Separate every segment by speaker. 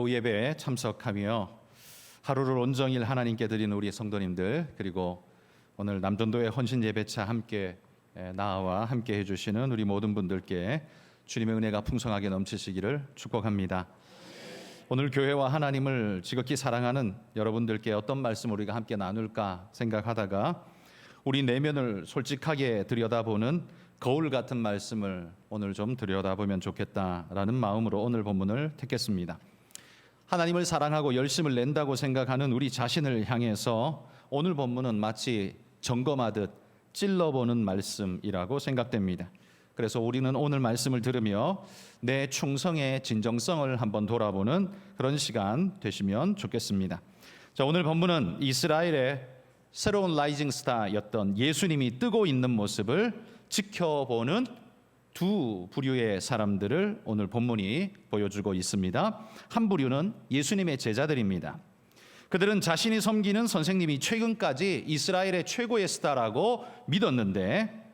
Speaker 1: 오후 예배에 참석하며 하루를 온종일 하나님께 드리는 우리 성도님들, 그리고 오늘 남전도의 헌신 예배차 함께 나와 함께 해주시는 우리 모든 분들께 주님의 은혜가 풍성하게 넘치시기를 축복합니다. 오늘 교회와 하나님을 지극히 사랑하는 여러분들께 어떤 말씀 우리가 함께 나눌까 생각하다가 우리 내면을 솔직하게 들여다보는 거울 같은 말씀을 오늘 좀 들여다보면 좋겠다라는 마음으로 오늘 본문을 택했습니다. 하나님을 사랑하고 열심을 낸다고 생각하는 우리 자신을 향해서 오늘 본문은 마치 점검하듯 찔러보는 말씀이라고 생각됩니다. 그래서 우리는 오늘 말씀을 들으며 내 충성의 진정성을 한번 돌아보는 그런 시간 되시면 좋겠습니다. 자, 오늘 본문은 이스라엘의 새로운 라이징 스타였던 예수님이 뜨고 있는 모습을 지켜보는 두 부류의 사람들을 오늘 본문이 보여주고 있습니다. 한 부류는 예수님의 제자들입니다. 그들은 자신이 섬기는 선생님이 최근까지 이스라엘의 최고의 스타라고 믿었는데,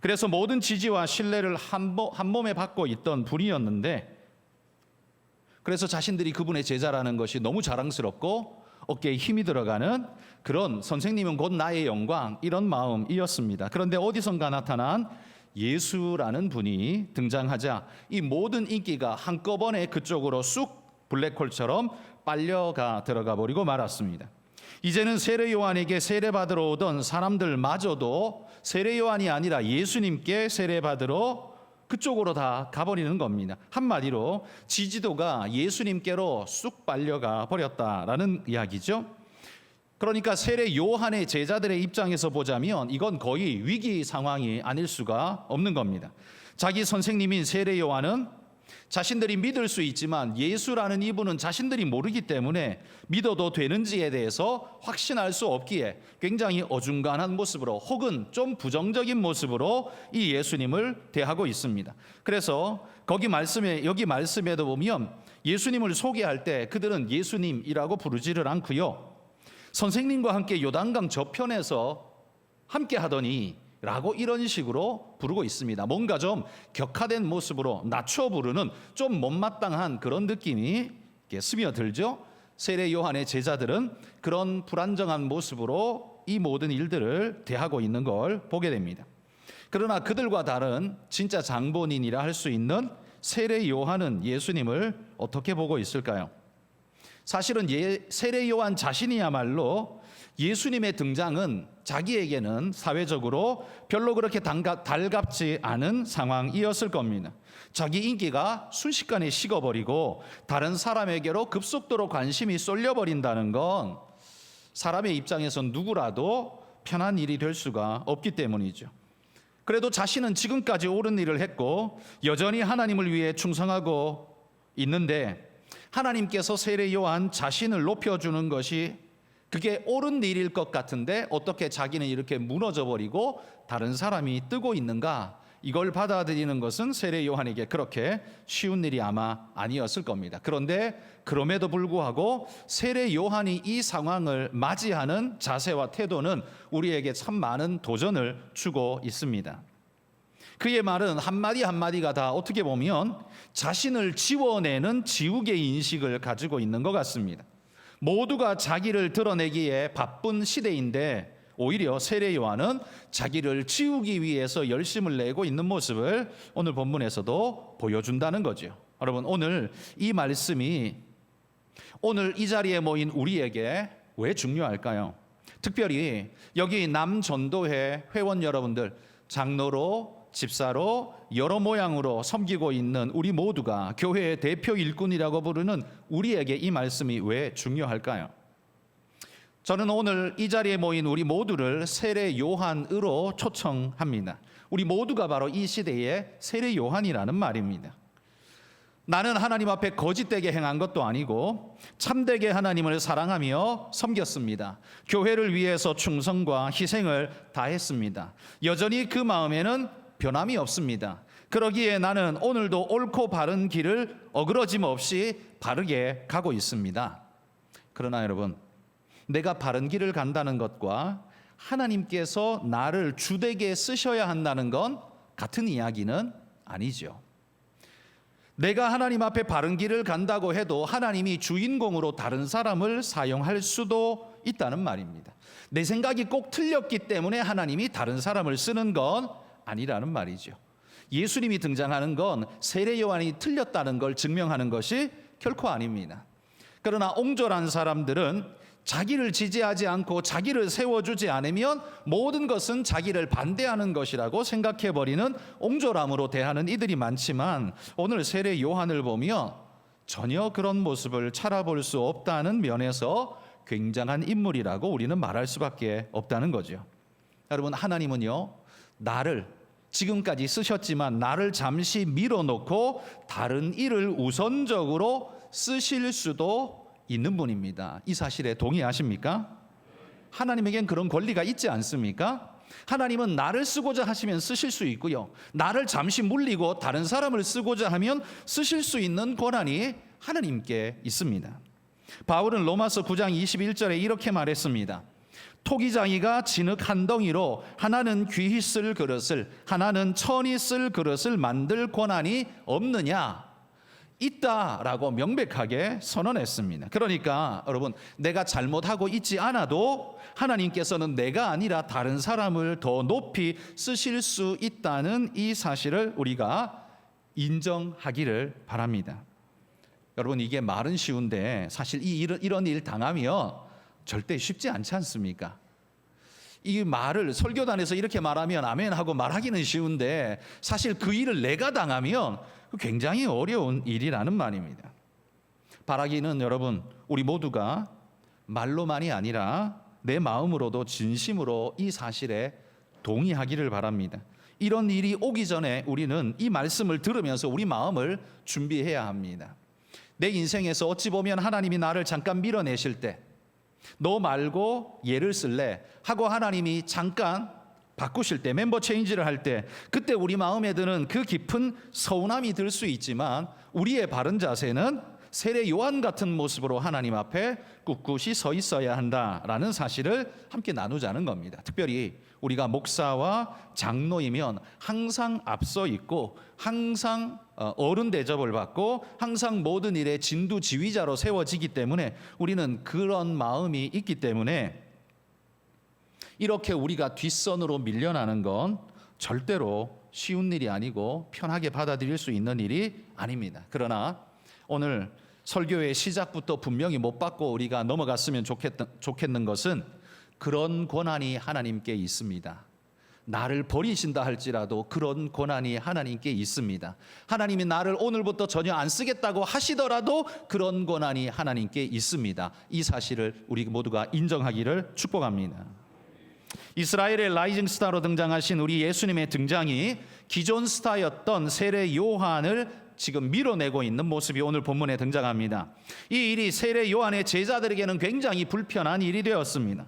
Speaker 1: 그래서 모든 지지와 신뢰를 한 몸에 받고 있던 분이었는데, 그래서 자신들이 그분의 제자라는 것이 너무 자랑스럽고 어깨에 힘이 들어가는 그런 선생님은 곧 나의 영광, 이런 마음이었습니다. 그런데 어디선가 나타난 예수라는 분이 등장하자 이 모든 인기가 한꺼번에 그쪽으로 쑥 블랙홀처럼 빨려가 들어가 버리고 말았습니다. 이제는 세례 요한에게 세례받으러 오던 사람들마저도 세례 요한이 아니라 예수님께 세례받으러 그쪽으로 다 가버리는 겁니다. 한마디로 지지도가 예수님께로 쑥 빨려가 버렸다라는 이야기죠. 그러니까 세례 요한의 제자들의 입장에서 보자면 이건 거의 위기 상황이 아닐 수가 없는 겁니다. 자기 선생님인 세례 요한은 자신들이 믿을 수 있지만 예수라는 이분은 자신들이 모르기 때문에 믿어도 되는지에 대해서 확신할 수 없기에 굉장히 어중간한 모습으로 혹은 좀 부정적인 모습으로 이 예수님을 대하고 있습니다. 그래서 여기 말씀에도 보면 예수님을 소개할 때 그들은 예수님이라고 부르지를 않고요, 선생님과 함께 요단강 저편에서 함께 하더니 라고 이런 식으로 부르고 있습니다. 뭔가 좀 격화된 모습으로 낮춰 부르는 좀 못마땅한 그런 느낌이 스며들죠. 세례 요한의 제자들은 그런 불안정한 모습으로 이 모든 일들을 대하고 있는 걸 보게 됩니다. 그러나 그들과 다른 진짜 장본인이라 할 수 있는 세례 요한은 예수님을 어떻게 보고 있을까요? 사실은 세례 요한 자신이야말로 예수님의 등장은 자기에게는 사회적으로 별로 그렇게 달갑지 않은 상황이었을 겁니다. 자기 인기가 순식간에 식어버리고 다른 사람에게로 급속도로 관심이 쏠려버린다는 건 사람의 입장에선 누구라도 편한 일이 될 수가 없기 때문이죠. 그래도 자신은 지금까지 옳은 일을 했고 여전히 하나님을 위해 충성하고 있는데, 하나님께서 세례 요한 자신을 높여주는 것이 그게 옳은 일일 것 같은데 어떻게 자기는 이렇게 무너져 버리고 다른 사람이 뜨고 있는가, 이걸 받아들이는 것은 세례 요한에게 그렇게 쉬운 일이 아마 아니었을 겁니다. 그런데 그럼에도 불구하고 세례 요한이 이 상황을 맞이하는 자세와 태도는 우리에게 참 많은 도전을 주고 있습니다. 그의 말은 한마디 한마디가 다 어떻게 보면 자신을 지워내는 지우개 인식을 가지고 있는 것 같습니다. 모두가 자기를 드러내기에 바쁜 시대인데 오히려 세례 요한은 자기를 지우기 위해서 열심을 내고 있는 모습을 오늘 본문에서도 보여준다는 거죠. 여러분, 오늘 이 말씀이 오늘 이 자리에 모인 우리에게 왜 중요할까요? 특별히 여기 남전도회 회원 여러분들, 장로로 집사로 여러 모양으로 섬기고 있는 우리 모두가 교회의 대표 일꾼이라고 부르는 우리에게 이 말씀이 왜 중요할까요? 저는 오늘 이 자리에 모인 우리 모두를 세례 요한으로 초청합니다. 우리 모두가 바로 이 시대의 세례 요한이라는 말입니다. 나는 하나님 앞에 거짓되게 행한 것도 아니고 참되게 하나님을 사랑하며 섬겼습니다. 교회를 위해서 충성과 희생을 다했습니다. 여전히 그 마음에는 변함이 없습니다. 그러기에 나는 오늘도 옳고 바른 길을 어그러짐 없이 바르게 가고 있습니다. 그러나 여러분, 내가 바른 길을 간다는 것과 하나님께서 나를 주되게 쓰셔야 한다는 건 같은 이야기는 아니죠. 내가 하나님 앞에 바른 길을 간다고 해도 하나님이 주인공으로 다른 사람을 사용할 수도 있다는 말입니다. 내 생각이 꼭 틀렸기 때문에 하나님이 다른 사람을 쓰는 건 아니라는 말이죠. 예수님이 등장하는 건 세례 요한이 틀렸다는 걸 증명하는 것이 결코 아닙니다. 그러나 옹졸한 사람들은 자기를 지지하지 않고 자기를 세워주지 않으면 모든 것은 자기를 반대하는 것이라고 생각해버리는 옹졸함으로 대하는 이들이 많지만, 오늘 세례 요한을 보면 전혀 그런 모습을 찾아볼 수 없다는 면에서 굉장한 인물이라고 우리는 말할 수밖에 없다는 거죠. 여러분, 하나님은요, 나를 지금까지 쓰셨지만 나를 잠시 밀어놓고 다른 일을 우선적으로 쓰실 수도 있는 분입니다. 이 사실에 동의하십니까? 하나님에겐 그런 권리가 있지 않습니까? 하나님은 나를 쓰고자 하시면 쓰실 수 있고요, 나를 잠시 물리고 다른 사람을 쓰고자 하면 쓰실 수 있는 권한이 하나님께 있습니다. 바울은 로마서 9장 21절에 이렇게 말했습니다. 토기장이가 진흙 한 덩이로 하나는 귀히 쓸 그릇을, 하나는 천히 쓸 그릇을 만들 권한이 없느냐? 있다라고 명백하게 선언했습니다. 그러니까 여러분, 내가 잘못하고 있지 않아도 하나님께서는 내가 아니라 다른 사람을 더 높이 쓰실 수 있다는 이 사실을 우리가 인정하기를 바랍니다. 여러분, 이게 말은 쉬운데 사실 이런 일 당하면 절대 쉽지 않지 않습니까? 이 말을 설교단에서 이렇게 말하면 아멘 하고 말하기는 쉬운데, 사실 그 일을 내가 당하면 굉장히 어려운 일이라는 말입니다. 바라기는 여러분, 우리 모두가 말로만이 아니라 내 마음으로도 진심으로 이 사실에 동의하기를 바랍니다. 이런 일이 오기 전에 우리는 이 말씀을 들으면서 우리 마음을 준비해야 합니다. 내 인생에서 어찌 보면 하나님이 나를 잠깐 밀어내실 때, 너 말고 얘를 쓸래 하고 하나님이 잠깐 바꾸실 때, 멤버 체인지를 할 때, 그때 우리 마음에 드는 그 깊은 서운함이 들 수 있지만, 우리의 바른 자세는 세례 요한 같은 모습으로 하나님 앞에 꿋꿋이 서 있어야 한다라는 사실을 함께 나누자는 겁니다. 특별히 우리가 목사와 장로이면 항상 앞서 있고, 항상 어른 대접을 받고, 항상 모든 일의 진두지휘자로 세워지기 때문에 우리는 그런 마음이 있기 때문에 이렇게 우리가 뒷선으로 밀려나는 건 절대로 쉬운 일이 아니고 편하게 받아들일 수 있는 일이 아닙니다. 그러나 오늘 설교의 시작부터 분명히 못 받고 우리가 넘어갔으면 좋겠는 것은, 그런 권한이 하나님께 있습니다. 나를 버리신다 할지라도 그런 권한이 하나님께 있습니다. 하나님이 나를 오늘부터 전혀 안 쓰겠다고 하시더라도 그런 권한이 하나님께 있습니다. 이 사실을 우리 모두가 인정하기를 축복합니다. 이스라엘의 라이징 스타로 등장하신 우리 예수님의 등장이 기존 스타였던 세례 요한을 지금 밀어내고 있는 모습이 오늘 본문에 등장합니다. 이 일이 세례 요한의 제자들에게는 굉장히 불편한 일이 되었습니다.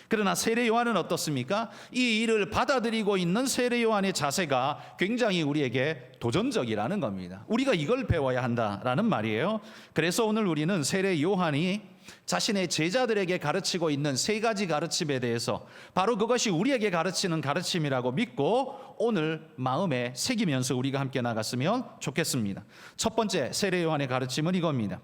Speaker 1: 그러나 세례 요한은 어떻습니까? 이 일을 받아들이고 있는 세례 요한의 자세가 굉장히 우리에게 도전적이라는 겁니다. 우리가 이걸 배워야 한다라는 말이에요. 그래서 오늘 우리는 세례 요한이 자신의 제자들에게 가르치고 있는 세 가지 가르침에 대해서, 바로 그것이 우리에게 가르치는 가르침이라고 믿고 오늘 마음에 새기면서 우리가 함께 나갔으면 좋겠습니다. 첫 번째 세례 요한의 가르침은 이겁니다.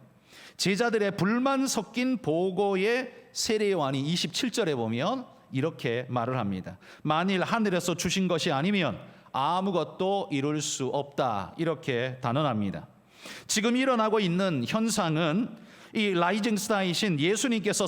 Speaker 1: 제자들의 불만 섞인 보고에 세례 요한이 27절에 보면 이렇게 말을 합니다. 만일 하늘에서 주신 것이 아니면 아무것도 이룰 수 없다, 이렇게 단언합니다. 지금 일어나고 있는 현상은 이 라이징 스타이신 예수님께서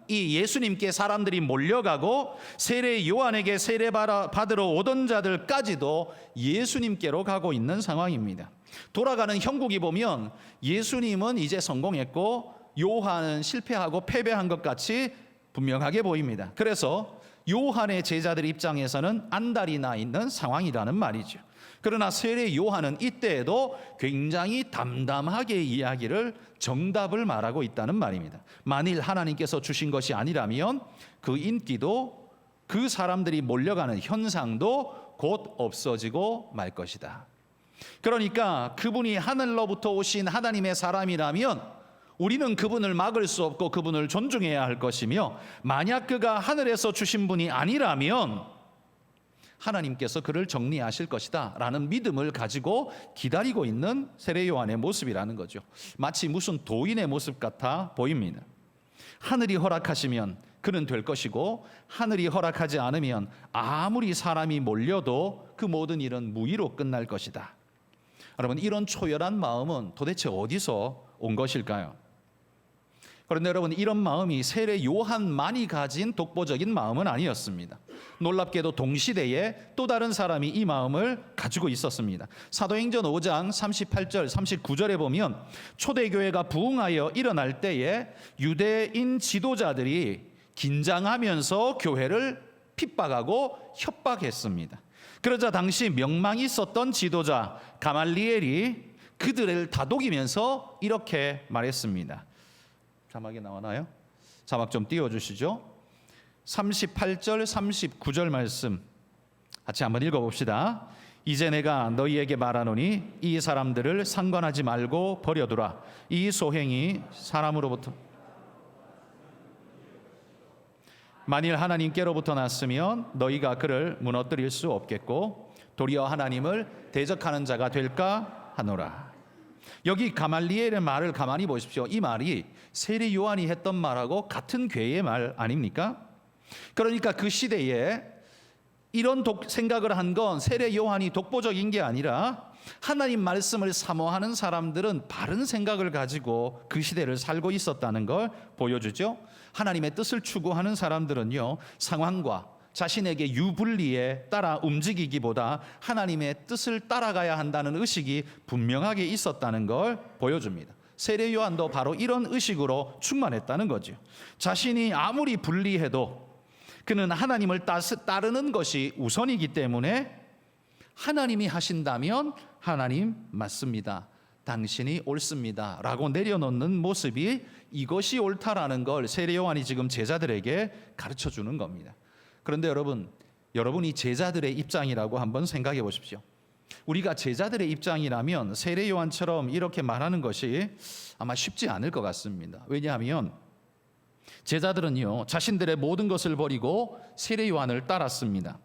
Speaker 1: 예수님께 사람들이 몰려가고 세례 요한에게 세례 받으러 오던 자들까지도 예수님께로 가고 있는 상황입니다. 돌아가는 형국이 보면 예수님은 이제 성공했고 요한은 실패하고 패배한 것 같이 분명하게 보입니다. 그래서 요한의 제자들 입장에서는 안달이 나 있는 상황이라는 말이죠. 그러나 세례 요한은 이때에도 굉장히 담담하게 이야기를, 정답을 말하고 있다는 말입니다. 만일 하나님께서 주신 것이 아니라면 그 인기도, 그 사람들이 몰려가는 현상도 곧 없어지고 말 것이다. 그러니까 그분이 하늘로부터 오신 하나님의 사람이라면 우리는 그분을 막을 수 없고 그분을 존중해야 할 것이며, 만약 그가 하늘에서 주신 분이 아니라면 하나님께서 그를 정리하실 것이다 라는 믿음을 가지고 기다리고 있는 세례 요한의 모습이라는 거죠. 마치 무슨 도인의 모습 같아 보입니다. 하늘이 허락하시면 그는 될 것이고, 하늘이 허락하지 않으면 아무리 사람이 몰려도 그 모든 일은 무의로 끝날 것이다. 여러분, 이런 초열한 마음은 도대체 어디서 온 것일까요? 그런데 여러분, 이런 마음이 세례 요한만이 가진 독보적인 마음은 아니었습니다. 놀랍게도 동시대에 또 다른 사람이 이 마음을 가지고 있었습니다. 사도행전 5장 38절 39절에 보면 초대교회가 부흥하여 일어날 때에 유대인 지도자들이 긴장하면서 교회를 핍박하고 협박했습니다. 그러자 당시 명망이 있었던 지도자 가말리엘이 그들을 다독이면서 이렇게 말했습니다. 자막이 나오나요? 자막 좀 띄워주시죠. 38절 39절 말씀 같이 한번 읽어봅시다. 이제 내가 너희에게 말하노니 이 사람들을 상관하지 말고 버려두라. 이 소행이 사람으로부터 만일 하나님께로부터 났으면 너희가 그를 무너뜨릴 수 없겠고 도리어 하나님을 대적하는 자가 될까 하노라. 여기 가말리엘의 말을 가만히 보십시오. 이 말이 세례 요한이 했던 말하고 같은 궤의 말 아닙니까? 그러니까 그 시대에 이런 생각을 한 건 세례 요한이 독보적인 게 아니라 하나님 말씀을 사모하는 사람들은 바른 생각을 가지고 그 시대를 살고 있었다는 걸 보여주죠. 하나님의 뜻을 추구하는 사람들은요, 상황과 자신에게 유불리에 따라 움직이기보다 하나님의 뜻을 따라가야 한다는 의식이 분명하게 있었다는 걸 보여줍니다. 세례 요한도 바로 이런 의식으로 충만했다는 거죠. 자신이 아무리 불리해도 그는 하나님을 따르는 것이 우선이기 때문에 하나님이 하신다면 하나님 맞습니다, 당신이 옳습니다 라고 내려놓는 모습이 이것이 옳다라는 걸 세례 요한이 지금 제자들에게 가르쳐주는 겁니다. 그런데 여러분이 제자들의 입장이라고 한번 생각해 보십시오. 우리가 제자들의 입장이라면 세례 요한처럼 이렇게 말하는 것이 아마 쉽지 않을 것 같습니다. 왜냐하면 제자들은요, 자신들의 모든 것을 버리고 세례 요한을 따랐습니다.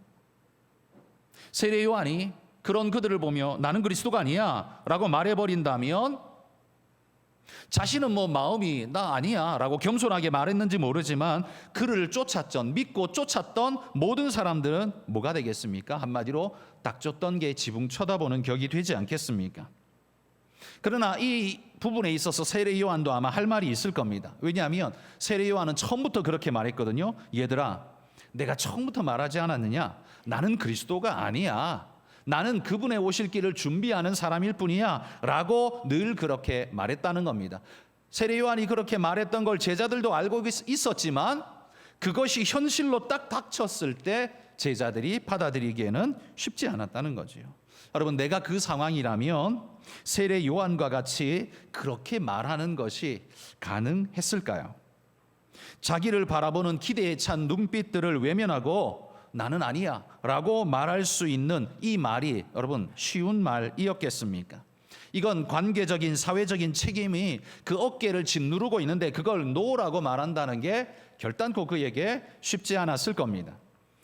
Speaker 1: 세례 요한이 그런 그들을 보며 나는 그리스도가 아니야 라고 말해버린다면 자신은 마음이 나 아니야 라고 겸손하게 말했는지 모르지만 그를 믿고 쫓았던 모든 사람들은 뭐가 되겠습니까? 한마디로 딱 쫓던 게 지붕 쳐다보는 격이 되지 않겠습니까? 그러나 이 부분에 있어서 세례 요한도 아마 할 말이 있을 겁니다. 왜냐하면 세례 요한은 처음부터 그렇게 말했거든요. 얘들아, 내가 처음부터 말하지 않았느냐? 나는 그리스도가 아니야. 나는 그분의 오실 길을 준비하는 사람일 뿐이야 라고 늘 그렇게 말했다는 겁니다. 세례 요한이 그렇게 말했던 걸 제자들도 알고 있었지만 그것이 현실로 딱 닥쳤을 때 제자들이 받아들이기에는 쉽지 않았다는 거죠. 여러분, 내가 그 상황이라면 세례 요한과 같이 그렇게 말하는 것이 가능했을까요? 자기를 바라보는 기대에 찬 눈빛들을 외면하고 나는 아니야 라고 말할 수 있는 이 말이 여러분 쉬운 말이었겠습니까? 이건 관계적인 사회적인 책임이 그 어깨를 짓누르고 있는데 그걸 노라고 말한다는 게 결단코 그에게 쉽지 않았을 겁니다.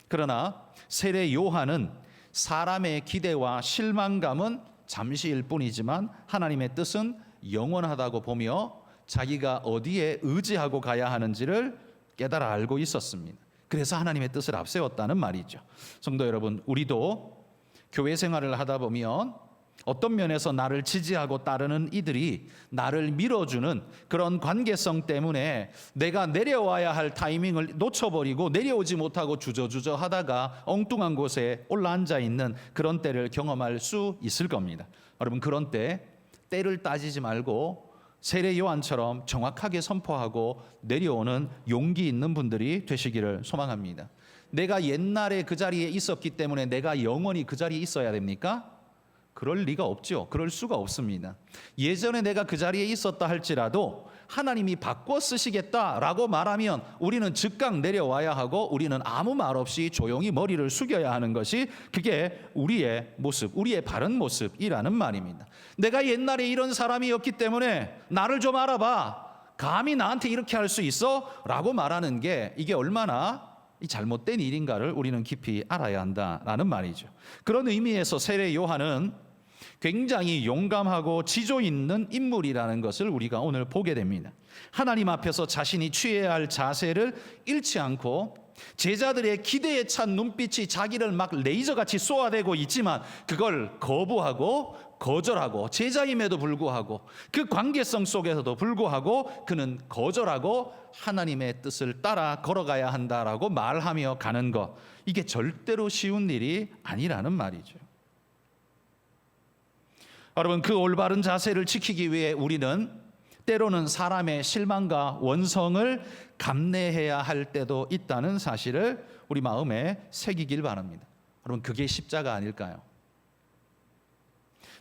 Speaker 1: 그러나 세례 요한은 사람의 기대와 실망감은 잠시일 뿐이지만 하나님의 뜻은 영원하다고 보며 자기가 어디에 의지하고 가야 하는지를 깨달아 알고 있었습니다. 그래서 하나님의 뜻을 앞세웠다는 말이죠. 성도 여러분, 우리도 교회 생활을 하다 보면 어떤 면에서 나를 지지하고 따르는 이들이 나를 밀어주는 그런 관계성 때문에 내가 내려와야 할 타이밍을 놓쳐버리고 내려오지 못하고 주저주저 하다가 엉뚱한 곳에 올라앉아 있는 그런 때를 경험할 수 있을 겁니다. 여러분, 그런 때를 따지지 말고 세례 요한처럼 정확하게 선포하고 내려오는 용기 있는 분들이 되시기를 소망합니다. 내가 옛날에 그 자리에 있었기 때문에 내가 영원히 그 자리에 있어야 됩니까? 그럴 리가 없죠. 그럴 수가 없습니다. 예전에 내가 그 자리에 있었다 할지라도 하나님이 바꿔 쓰시겠다라고 말하면 우리는 즉각 내려와야 하고 우리는 아무 말 없이 조용히 머리를 숙여야 하는 것이 그게 우리의 모습, 우리의 바른 모습이라는 말입니다. 내가 옛날에 이런 사람이었기 때문에 나를 좀 알아봐. 감히 나한테 이렇게 할 수 있어? 라고 말하는 게 이게 얼마나 이 잘못된 일인가를 우리는 깊이 알아야 한다라는 말이죠. 그런 의미에서 세례 요한은 굉장히 용감하고 지조 있는 인물이라는 것을 우리가 오늘 보게 됩니다. 하나님 앞에서 자신이 취해야 할 자세를 잃지 않고 제자들의 기대에 찬 눈빛이 자기를 막 레이저같이 쏘아대고 있지만 그걸 거부하고 거절하고, 제자임에도 불구하고 그 관계성 속에서도 불구하고 그는 거절하고 하나님의 뜻을 따라 걸어가야 한다라고 말하며 가는 것, 이게 절대로 쉬운 일이 아니라는 말이죠. 여러분, 그 올바른 자세를 지키기 위해 우리는 때로는 사람의 실망과 원성을 감내해야 할 때도 있다는 사실을 우리 마음에 새기길 바랍니다. 여러분, 그게 십자가 아닐까요?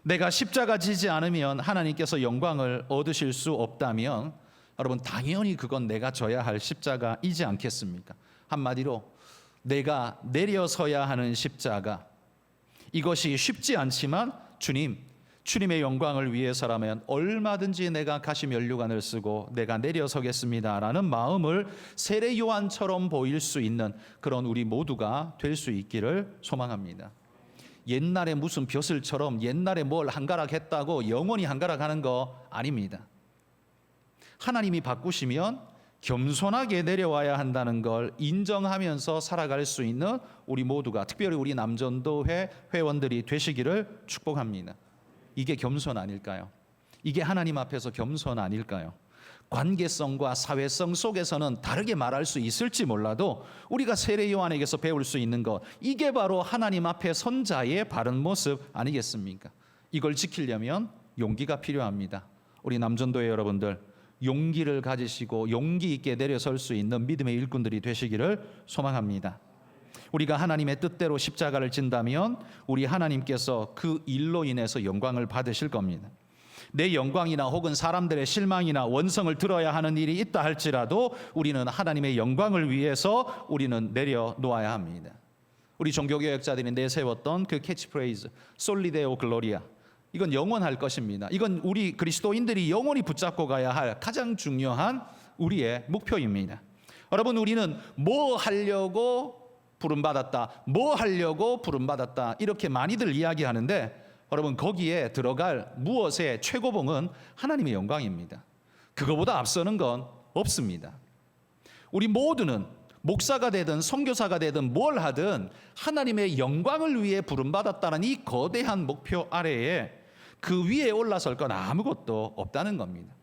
Speaker 1: 내가 십자가 지지 않으면 하나님께서 영광을 얻으실 수 없다면 여러분, 당연히 그건 내가 져야 할 십자가이지 않겠습니까? 한마디로 내가 내려서야 하는 십자가, 이것이 쉽지 않지만 주님의 영광을 위해서라면 얼마든지 내가 가시면류관을 쓰고 내가 내려서겠습니다라는 마음을 세례 요한처럼 보일 수 있는 그런 우리 모두가 될 수 있기를 소망합니다. 옛날에 무슨 벼슬처럼 옛날에 뭘 한가락했다고 영원히 한가락하는 거 아닙니다. 하나님이 바꾸시면 겸손하게 내려와야 한다는 걸 인정하면서 살아갈 수 있는 우리 모두가, 특별히 우리 남전도회 회원들이 되시기를 축복합니다. 이게 겸손 아닐까요? 이게 하나님 앞에서 겸손 아닐까요? 관계성과 사회성 속에서는 다르게 말할 수 있을지 몰라도 우리가 세례 요한에게서 배울 수 있는 것, 이게 바로 하나님 앞에 선 자의 바른 모습 아니겠습니까? 이걸 지키려면 용기가 필요합니다. 우리 남전도회 여러분들, 용기를 가지시고 용기 있게 내려설 수 있는 믿음의 일꾼들이 되시기를 소망합니다. 우리가 하나님의 뜻대로 십자가를 진다면 우리 하나님께서 그 일로 인해서 영광을 받으실 겁니다. 내 영광이나 혹은 사람들의 실망이나 원성을 들어야 하는 일이 있다 할지라도 우리는 하나님의 영광을 위해서 우리는 내려놓아야 합니다. 우리 종교개혁자들이 내세웠던 그 캐치프레이즈 솔리데오 글로리아, 이건 영원할 것입니다. 이건 우리 그리스도인들이 영원히 붙잡고 가야 할 가장 중요한 우리의 목표입니다. 여러분, 우리는 뭐 하려고 부름받았다, 뭐 하려고 부름받았다, 이렇게 많이들 이야기하는데 여러분, 거기에 들어갈 무엇의 최고봉은 하나님의 영광입니다. 그거보다 앞서는 건 없습니다. 우리 모두는 목사가 되든 선교사가 되든 뭘 하든 하나님의 영광을 위해 부름받았다는 이 거대한 목표 아래에 그 위에 올라설 건 아무것도 없다는 겁니다.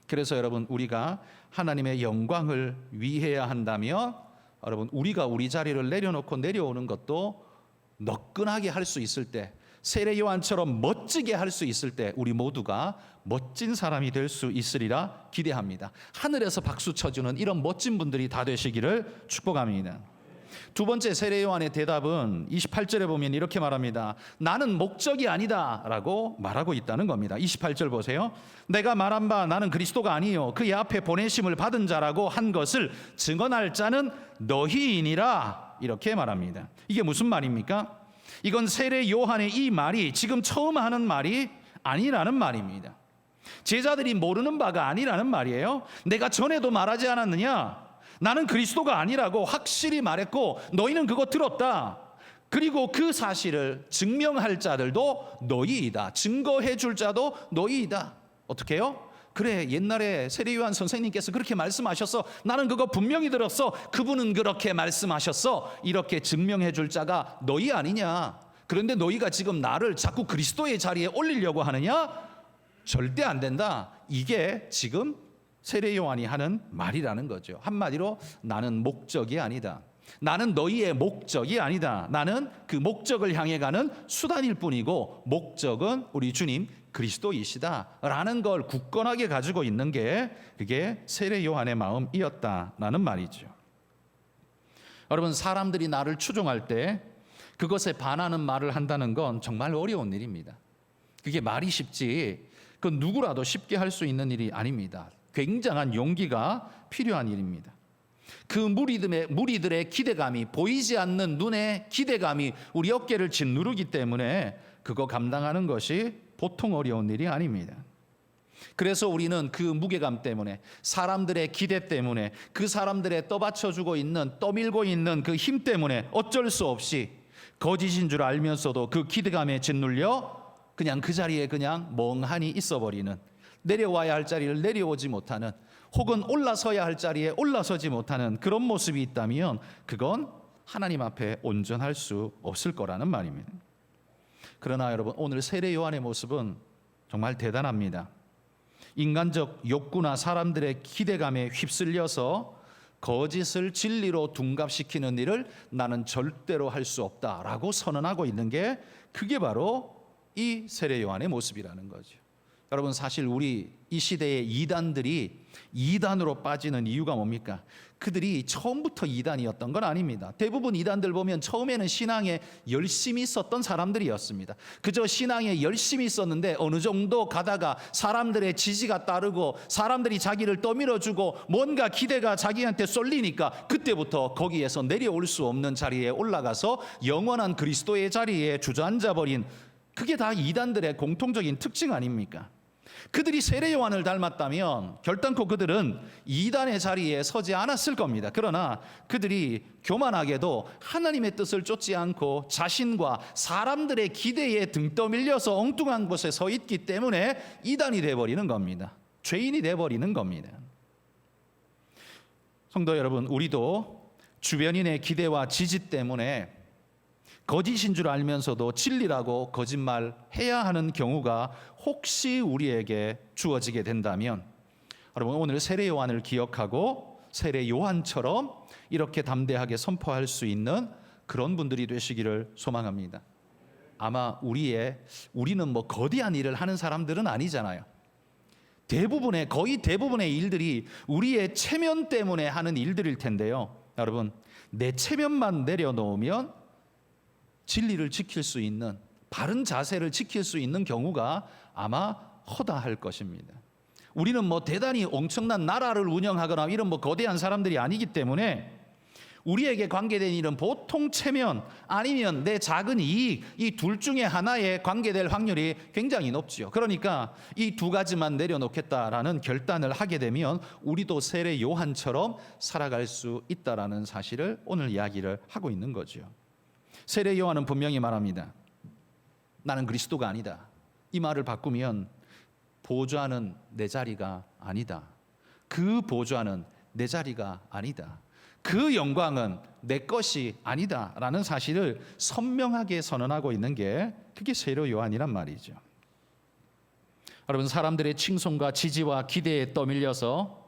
Speaker 1: 그래서 여러분, 우리가 하나님의 영광을 위해야 한다면 여러분, 우리가 우리 자리를 내려놓고 내려오는 것도 너끈하게 할 수 있을 때, 세례 요한처럼 멋지게 할 수 있을 때 우리 모두가 멋진 사람이 될 수 있으리라 기대합니다. 하늘에서 박수 쳐주는 이런 멋진 분들이 다 되시기를 축복합니다. 두 번째 세례 요한의 대답은 28절에 보면 이렇게 말합니다. 나는 목적이 아니다 라고 말하고 있다는 겁니다. 28절 보세요. 내가 말한 바 나는 그리스도가 아니요 그의 앞에 보내심을 받은 자라고 한 것을 증언할 자는 너희이니라, 이렇게 말합니다. 이게 무슨 말입니까? 이건 세례 요한의 이 말이 지금 처음 하는 말이 아니라는 말입니다. 제자들이 모르는 바가 아니라는 말이에요. 내가 전에도 말하지 않았느냐? 나는 그리스도가 아니라고 확실히 말했고 너희는 그거 들었다. 그리고 그 사실을 증명할 자들도 너희이다. 증거해 줄 자도 너희이다. 어떻게 해요? 그래, 옛날에 세례 요한 선생님께서 그렇게 말씀하셨어. 나는 그거 분명히 들었어. 그분은 그렇게 말씀하셨어. 이렇게 증명해 줄 자가 너희 아니냐? 그런데 너희가 지금 나를 자꾸 그리스도의 자리에 올리려고 하느냐? 절대 안 된다. 이게 지금 세례 요한이 하는 말이라는 거죠. 한마디로 나는 목적이 아니다. 나는 너희의 목적이 아니다. 나는 그 목적을 향해 가는 수단일 뿐이고 목적은 우리 주님 그리스도이시다라는 걸 굳건하게 가지고 있는 게 그게 세례 요한의 마음이었다라는 말이죠. 여러분, 사람들이 나를 추종할 때 그것에 반하는 말을 한다는 건 정말 어려운 일입니다. 그게 말이 쉽지 그건 누구라도 쉽게 할 수 있는 일이 아닙니다. 굉장한 용기가 필요한 일입니다. 그 무리들의 기대감이, 보이지 않는 눈의 기대감이 우리 어깨를 짓누르기 때문에 그거 감당하는 것이 보통 어려운 일이 아닙니다. 그래서 우리는 그 무게감 때문에, 사람들의 기대 때문에, 그 사람들의 떠받쳐주고 있는, 떠밀고 있는 그 힘 때문에 어쩔 수 없이 거짓인 줄 알면서도 그 기대감에 짓눌려 그냥 그 자리에 그냥 멍하니 있어버리는, 내려와야 할 자리를 내려오지 못하는, 혹은 올라서야 할 자리에 올라서지 못하는 그런 모습이 있다면 그건 하나님 앞에 온전할 수 없을 거라는 말입니다. 그러나 여러분, 오늘 세례 요한의 모습은 정말 대단합니다. 인간적 욕구나 사람들의 기대감에 휩쓸려서 거짓을 진리로 둔갑시키는 일을 나는 절대로 할 수 없다라고 선언하고 있는 게, 그게 바로 이 세례 요한의 모습이라는 거죠. 여러분, 사실 우리 이 시대의 이단들이 이단으로 빠지는 이유가 뭡니까? 그들이 처음부터 이단이었던 건 아닙니다. 대부분 이단들 보면 처음에는 신앙에 열심히 있었던 사람들이었습니다. 그저 신앙에 열심히 있었는데 어느 정도 가다가 사람들의 지지가 따르고 사람들이 자기를 떠밀어주고 뭔가 기대가 자기한테 쏠리니까 그때부터 거기에서 내려올 수 없는 자리에 올라가서 영원한 그리스도의 자리에 주저앉아버린, 그게 다 이단들의 공통적인 특징 아닙니까? 그들이 세례 요한을 닮았다면 결단코 그들은 이단의 자리에 서지 않았을 겁니다. 그러나 그들이 교만하게도 하나님의 뜻을 쫓지 않고 자신과 사람들의 기대에 등 떠밀려서 엉뚱한 곳에 서 있기 때문에 이단이 되어버리는 겁니다. 죄인이 되어버리는 겁니다. 성도 여러분, 우리도 주변인의 기대와 지지 때문에 거짓인 줄 알면서도 진리라고 거짓말해야 하는 경우가 혹시 우리에게 주어지게 된다면, 여러분, 오늘 세례 요한을 기억하고 세례 요한처럼 이렇게 담대하게 선포할 수 있는 그런 분들이 되시기를 소망합니다. 아마 우리는 뭐 거대한 일을 하는 사람들은 아니잖아요. 거의 대부분의 일들이 우리의 체면 때문에 하는 일들일 텐데요. 여러분, 내 체면만 내려놓으면 진리를 지킬 수 있는, 바른 자세를 지킬 수 있는 경우가 아마 허다할 것입니다. 우리는 뭐 대단히 엄청난 나라를 운영하거나 이런 뭐 거대한 사람들이 아니기 때문에 우리에게 관계된 일은 보통 체면 아니면 내 작은 이익, 이 둘 중에 하나에 관계될 확률이 굉장히 높지요. 그러니까 이 두 가지만 내려놓겠다라는 결단을 하게 되면 우리도 세례 요한처럼 살아갈 수 있다라는 사실을 오늘 이야기를 하고 있는 거죠. 세례 요한은 분명히 말합니다. 나는 그리스도가 아니다. 이 말을 바꾸면 보좌는 내 자리가 아니다. 그 보좌는 내 자리가 아니다. 그 영광은 내 것이 아니다 라는 사실을 선명하게 선언하고 있는 게, 그게 세례 요한이란 말이죠. 여러분, 사람들의 칭송과 지지와 기대에 떠밀려서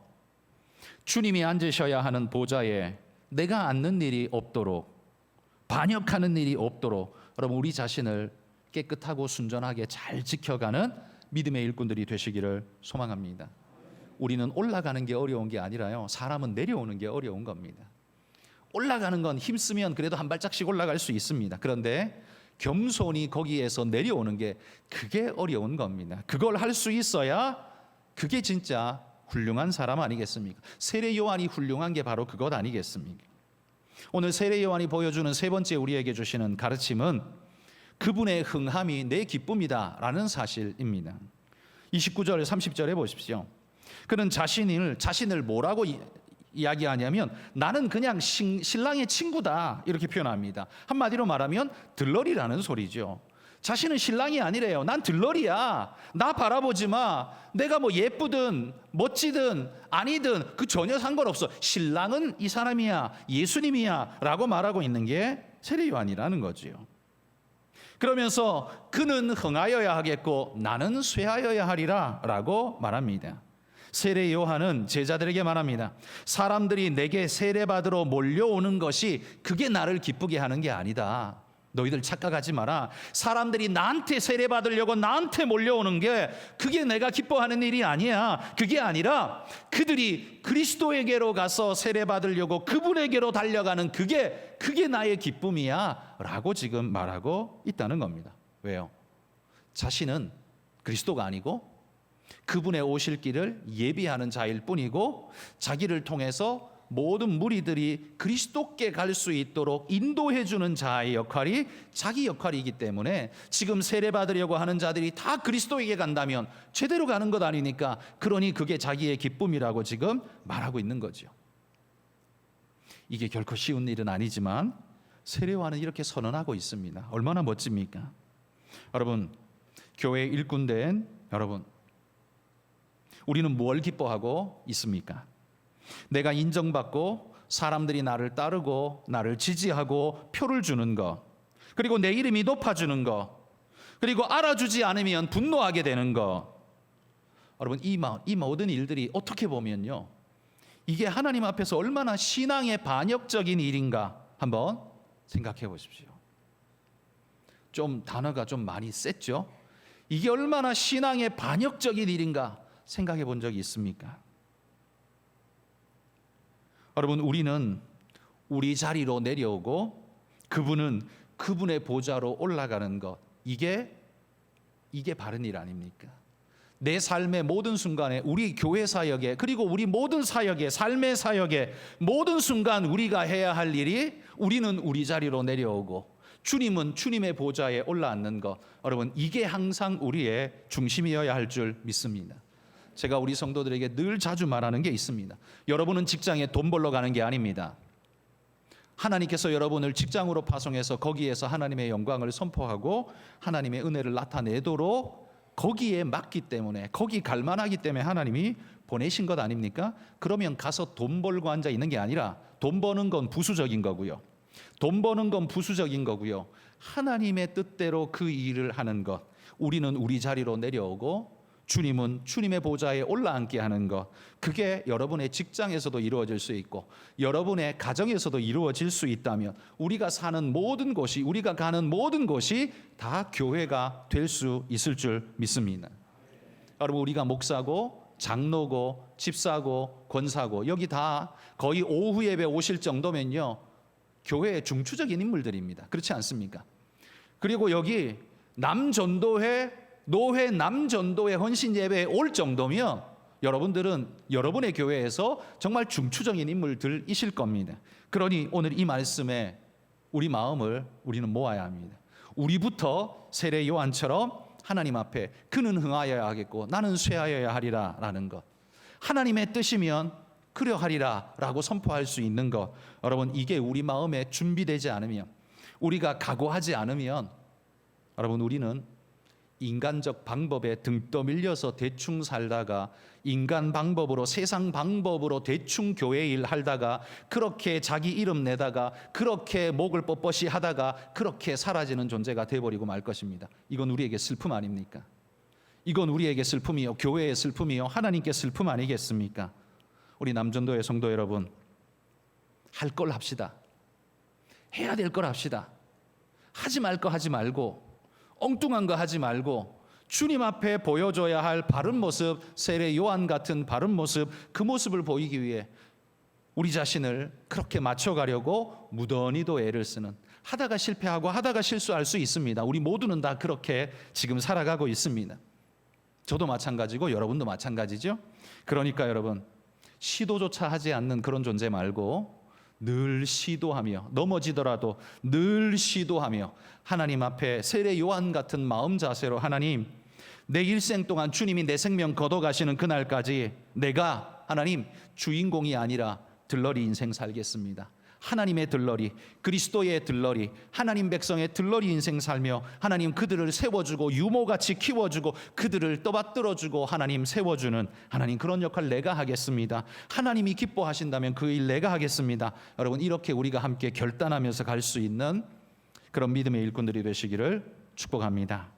Speaker 1: 주님이 앉으셔야 하는 보좌에 내가 앉는 일이 없도록, 반역하는 일이 없도록 여러분, 우리 자신을 깨끗하고 순전하게 잘 지켜가는 믿음의 일꾼들이 되시기를 소망합니다. 우리는 올라가는 게 어려운 게 아니라요, 사람은 내려오는 게 어려운 겁니다. 올라가는 건 힘쓰면 그래도 한 발짝씩 올라갈 수 있습니다. 그런데 겸손히 거기에서 내려오는 게, 그게 어려운 겁니다. 그걸 할 수 있어야 그게 진짜 훌륭한 사람 아니겠습니까? 세례 요한이 훌륭한 게 바로 그것 아니겠습니까? 오늘 세례 요한이 보여주는 세 번째 우리에게 주시는 가르침은 그분의 흥함이 내 기쁨이다 라는 사실입니다. 29절 30절에 보십시오. 그는 자신을 뭐라고 이야기하냐면 나는 그냥 신랑의 친구다 이렇게 표현합니다. 한마디로 말하면 들러리라는 소리죠. 자신은 신랑이 아니래요. 난 들러리야. 나 바라보지 마. 내가 뭐 예쁘든 멋지든 아니든 그 전혀 상관없어. 신랑은 이 사람이야, 예수님이야 라고 말하고 있는 게 세례 요한이라는 거지요. 그러면서 그는 흥하여야 하겠고 나는 쇠하여야 하리라 라고 말합니다. 세례 요한은 제자들에게 말합니다. 사람들이 내게 세례받으러 몰려오는 것이 그게 나를 기쁘게 하는 게 아니다. 너희들 착각하지 마라. 사람들이 나한테 세례받으려고 나한테 몰려오는 게 그게 내가 기뻐하는 일이 아니야. 그게 아니라 그들이 그리스도에게로 가서 세례받으려고 그분에게로 달려가는 그게 나의 기쁨이야 라고 지금 말하고 있다는 겁니다. 왜요? 자신은 그리스도가 아니고 그분의 오실 길을 예비하는 자일 뿐이고 자기를 통해서 모든 무리들이 그리스도께 갈 수 있도록 인도해 주는 자의 역할이 자기 역할이기 때문에 지금 세례받으려고 하는 자들이 다 그리스도에게 간다면 제대로 가는 것 아니니까, 그러니 그게 자기의 기쁨이라고 지금 말하고 있는 거죠. 이게 결코 쉬운 일은 아니지만 세례요한은 이렇게 선언하고 있습니다. 얼마나 멋집니까? 여러분, 교회 일꾼된 여러분, 우리는 뭘 기뻐하고 있습니까? 내가 인정받고 사람들이 나를 따르고 나를 지지하고 표를 주는 것, 그리고 내 이름이 높아주는 것, 그리고 알아주지 않으면 분노하게 되는 것. 여러분, 이 모든 일들이 어떻게 보면요, 이게 하나님 앞에서 얼마나 신앙의 반역적인 일인가 한번 생각해 보십시오. 좀 단어가 좀 많이 셌죠? 이게 얼마나 신앙의 반역적인 일인가 생각해 본 적이 있습니까? 여러분, 우리는 우리 자리로 내려오고 그분은 그분의 보좌로 올라가는 것, 이게 바른 일 아닙니까? 내 삶의 모든 순간에, 우리 교회 사역에, 그리고 우리 모든 사역에, 삶의 사역에 모든 순간 우리가 해야 할 일이, 우리는 우리 자리로 내려오고 주님은 주님의 보좌에 올라앉는 것, 여러분, 이게 항상 우리의 중심이어야 할 줄 믿습니다. 제가 우리 성도들에게 늘 자주 말하는 게 있습니다. 여러분은 직장에 돈 벌러 가는 게 아닙니다. 하나님께서 여러분을 직장으로 파송해서 거기에서 하나님의 영광을 선포하고 하나님의 은혜를 나타내도록 거기에 맞기 때문에, 거기 갈만하기 때문에 하나님이 보내신 것 아닙니까? 그러면 가서 돈 벌고 앉아 있는 게 아니라, 돈 버는 건 부수적인 거고요. 돈 버는 건 부수적인 거고요. 하나님의 뜻대로 그 일을 하는 것, 우리는 우리 자리로 내려오고 주님은 주님의 보좌에 올라앉게 하는 것, 그게 여러분의 직장에서도 이루어질 수 있고 여러분의 가정에서도 이루어질 수 있다면 우리가 사는 모든 곳이, 우리가 가는 모든 곳이 다 교회가 될 수 있을 줄 믿습니다. 여러분, 우리가 목사고 장로고 집사고 권사고 여기 다 거의 오후 예배 오실 정도면요, 교회의 중추적인 인물들입니다. 그렇지 않습니까? 그리고 여기 남전도회, 노회 남전도회 헌신 예배에 올 정도면 여러분들은 여러분의 교회에서 정말 중추적인 인물들이실 겁니다. 그러니 오늘 이 말씀에 우리 마음을 우리는 모아야 합니다. 우리부터 세례 요한처럼 하나님 앞에 그는 흥하여야 하겠고 나는 쇠하여야 하리라 라는 것, 하나님의 뜻이면 그려하리라 라고 선포할 수 있는 것, 여러분, 이게 우리 마음에 준비되지 않으면, 우리가 각오하지 않으면, 여러분, 우리는 인간적 방법에 등 떠밀려서 대충 살다가, 인간 방법으로, 세상 방법으로 대충 교회 일 하다가, 그렇게 자기 이름 내다가, 그렇게 목을 뻣뻣이 하다가 그렇게 사라지는 존재가 돼버리고 말 것입니다. 이건 우리에게 슬픔 아닙니까? 이건 우리에게 슬픔이요, 교회의 슬픔이요, 하나님께 슬픔 아니겠습니까? 우리 남전도의 성도 여러분, 할 걸 합시다. 해야 될 걸 합시다. 하지 말 거 하지 말고, 엉뚱한 거 하지 말고, 주님 앞에 보여줘야 할 바른 모습, 세례 요한 같은 바른 모습, 그 모습을 보이기 위해 우리 자신을 그렇게 맞춰가려고 무던히도 애를 쓰는, 하다가 실패하고 하다가 실수할 수 있습니다. 우리 모두는 다 그렇게 지금 살아가고 있습니다. 저도 마찬가지고 여러분도 마찬가지죠. 그러니까 여러분, 시도조차 하지 않는 그런 존재 말고 늘 시도하며, 넘어지더라도 늘 시도하며 하나님 앞에 세례 요한 같은 마음 자세로, 하나님, 내 일생 동안 주님이 내 생명 걷어가시는 그날까지 내가, 하나님, 주인공이 아니라 들러리 인생 살겠습니다. 하나님의 들러리, 그리스도의 들러리, 하나님 백성의 들러리 인생 살며 하나님 그들을 세워주고 유모같이 키워주고 그들을 떠받들어주고 하나님 세워주는, 하나님 그런 역할 내가 하겠습니다. 하나님이 기뻐하신다면 그 일 내가 하겠습니다. 여러분, 이렇게 우리가 함께 결단하면서 갈 수 있는 그런 믿음의 일꾼들이 되시기를 축복합니다.